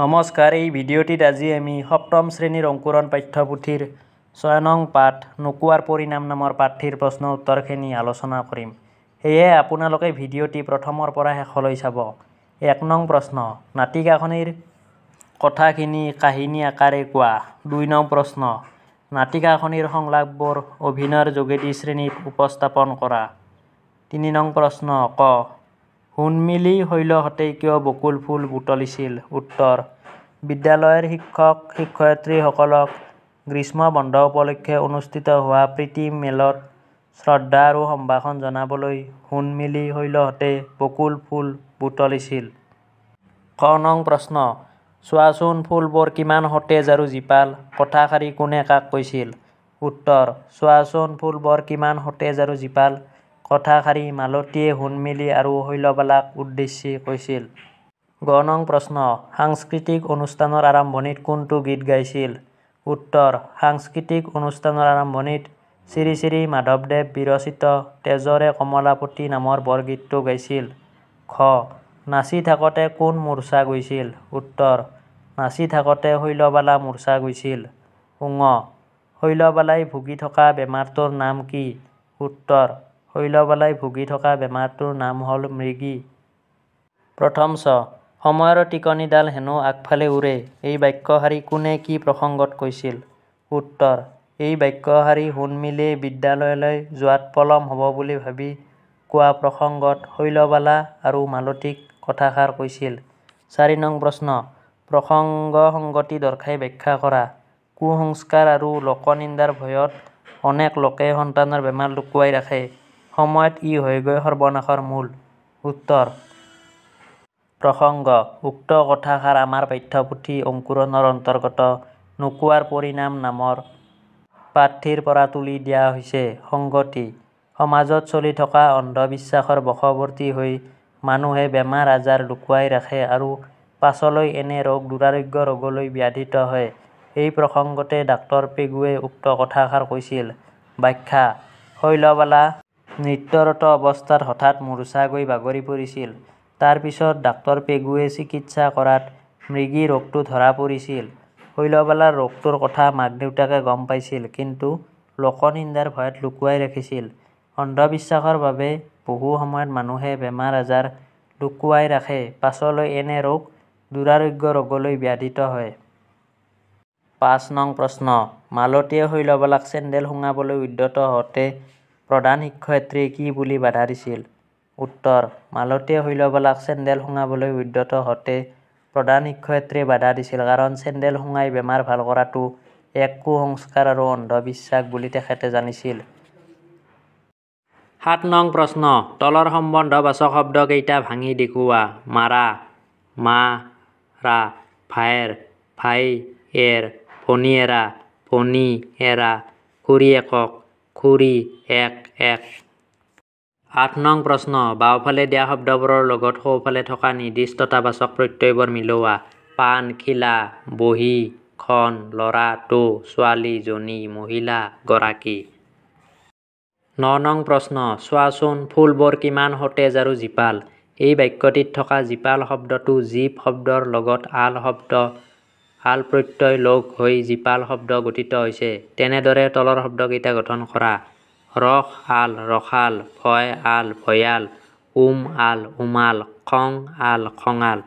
নমস্কাৰ, এই ভিডিঅ'টিত আজি আমি সপ্তম শ্ৰেণীৰ অংকুৰণ পাঠ্যপুথিৰ ৬ নং পাঠ নোকোৱাৰ পৰিণাম নামৰ পাঠটিৰ প্ৰশ্ন উত্তৰখিনি আলোচনা কৰিম। সেয়ে আপোনালোকে ভিডিঅ'টি প্ৰথমৰ পৰা শেষলৈ চাব। ১ নং প্ৰশ্ন, নাটিকাখনিৰ কথাখিনি কাহিনী আকাৰে কোৱা। ২ নং প্ৰশ্ন, নাটিকাখনিৰ সংলাপবোৰ অভিনয়ৰ যোগেদি শ্ৰেণীত উপস্থাপন কৰা। ৩ নং প্ৰশ্ন, ক সোণমিলি শৈলহঁতে কিয় বকুল ফুল বুটলিছিল? উত্তৰ: বিদ্যালয়ৰ শিক্ষক-শিক্ষয়িত্ৰীসকলক গ্ৰীষ্ম বন্ধ উপলক্ষে অনুষ্ঠিত হোৱা প্ৰীতি মেলত শ্ৰদ্ধা আৰু সম্ভাষণ জনাবলৈ সোণমিলি শৈলহঁতে বকুল ফুল বুটলিছিল। খ নং প্ৰশ্ন, চোৱাচোন ফুলবোৰ কিমান সতেজ আৰু জীপাল। কথাষাৰি কোনে কাক কৈছিল? উত্তৰ: চোৱাচোন ফুলবোৰ কিমান সতেজ আৰু জীপাল কথাষাৰি মালতীয়ে সোণমিলি আৰু শৈলবালাক উদ্দেশ্যি কৈছিল। গ নং প্ৰশ্ন, সাংস্কৃতিক অনুষ্ঠানৰ আৰম্ভণিত কোনটো গীত গাইছিল? উত্তৰ: সাংস্কৃতিক অনুষ্ঠানৰ আৰম্ভণিত শ্ৰী শ্ৰী মাধৱদেৱ বিৰচিত তেজৰে কমলাপতি নামৰ বৰগীতটো গাইছিল। খ নাচি থাকোঁতে কোন মূৰ্ছা গৈছিল? উত্তৰ: নাচি থাকোঁতে শৈলবালা মূৰ্ছা গৈছিল। ঙ শৈলবালাই ভুগি থকা বেমাৰটোৰ নাম কি? উত্তৰ: শৈলবালাই ভুগি থকা বেমাৰটোৰ নাম হ'ল মৃগী। প্ৰথম চ সময়ৰ টিকনিডাল হেনো আগফালে উৰে, এই বাক্যশাৰী কোনে কি প্ৰসংগত কৈছিল? উত্তৰ: এই বাক্যশাৰী সোণমিলিয়ে বিদ্যালয়লৈ যোৱাত পলম হ'ব বুলি ভাবি কোৱা প্ৰসংগত শৈলবালা আৰু মালতীক কথাষাৰ কৈছিল। ৪ নং প্ৰশ্ন, প্ৰসংগ-সংগতি দৰ্শাই ব্যাখ্যা কৰা। কুসংস্কাৰ আৰু লোকনিন্দাৰ ভয়ত অনেক লোকে সন্তানৰ বেমাৰ লুকুৱাই ৰাখে, সময়ত ই হয়গৈ সৰ্বনাশৰ মূল। উত্তৰ: প্ৰসংগ। উক্ত কথাষাৰ আমাৰ পাঠ্যপুথি অংকুৰণৰ অন্তৰ্গত নোকোৱাৰ পৰিণাম নামৰ পাঠটিৰ পৰা তুলি দিয়া হৈছে। সংগতি: সমাজত চলি থকা অন্ধবিশ্বাসৰ বশৱৰ্তী হৈ মানুহে বেমাৰ-আজাৰ লুকুৱাই ৰাখে আৰু পাছলৈ এনে ৰোগ দুৰাৰোগ্য ৰোগলৈ ব্যাধিত হয়। এই প্ৰসংগতে ডাক্তৰ পেগুৱে উক্ত কথাষাৰ কৈছিল। ব্যাখ্যা: শৈলবালা নৃত্যৰত অৱস্থাত হঠাৎ মূৰ্ছা গৈ বাগৰি পৰিছিল। তাৰ পিছত ডাক্তৰ পেগুৱে চিকিৎসা কৰাত মৃগী ৰোগটো ধৰা পৰিছিল। শৈলবালাৰ ৰোগটোৰ কথা মাক-দেউতাকে গম পাইছিল, কিন্তু লোকনিন্দাৰ ভয়ত লুকুৱাই ৰাখিছিল। অন্ধবিশ্বাসৰ বাবে বহু সময়ত মানুহে বেমাৰ-আজাৰ লুকুৱাই ৰাখে, পাছলৈ এনে ৰোগ দুৰাৰোগ্য ৰোগলৈ ব্যাধিত হয়। ৫ নং প্ৰশ্ন, মালতীয়ে শৈলবালাক চেণ্ডেল শুঙাবলৈ উদ্যত হওঁতে প্ৰধান শিক্ষয়িত্ৰীয়ে কি বুলি বাধা দিছিল? উত্তৰ: মালতীয়ে শৈলবালাক চেণ্ডেল শুঙাবলৈ উদ্যত হওঁতে প্ৰধান শিক্ষয়িত্ৰীয়ে বাধা দিছিল কাৰণ চেণ্ডেল শুঙাই বেমাৰ ভাল কৰাটো এক কুসংস্কাৰ আৰু অন্ধবিশ্বাস বুলি তেখেতে জানিছিল। ৭ নং প্ৰশ্ন, তলৰ সম্বন্ধবাচক শব্দকেইটা ভাঙি দেখুওৱা। মাৰা, মা-ৰা, ভায়েৰ, ভাই-এৰ, ভনীয়েৰা, ভনী-এৰা, খুৰীয়েকক, খুৰী-এক-এক। ৮ নং প্ৰশ্ন, বাওঁফালে দিয়া শব্দবোৰৰ লগত সোঁফালে থকা নিৰ্দিষ্টতাবাচক প্ৰত্যয়বোৰ মিলোৱা। পাণ, খিলা, বহী, খন, ল'ৰা, টো, ছোৱালী, জনী, মহিলা, গৰাকী। ৯ নং প্ৰশ্ন, চোৱাচোন ফুলবোৰ কিমান সতেজ আৰু জীপাল। এই বাক্যটিত থকা জীপাল শব্দটো জীপ শব্দৰ লগত আল প্ৰত্যয় লগ হৈ জীপাল শব্দ গঠিত হৈছে। তেনেদৰে তলৰ শব্দকেইটা গঠন কৰা। ৰস-আল, ৰসাল, ভয়-আল, ভয়াল, উম-আল, উমাল, খং-আল, খঙাল।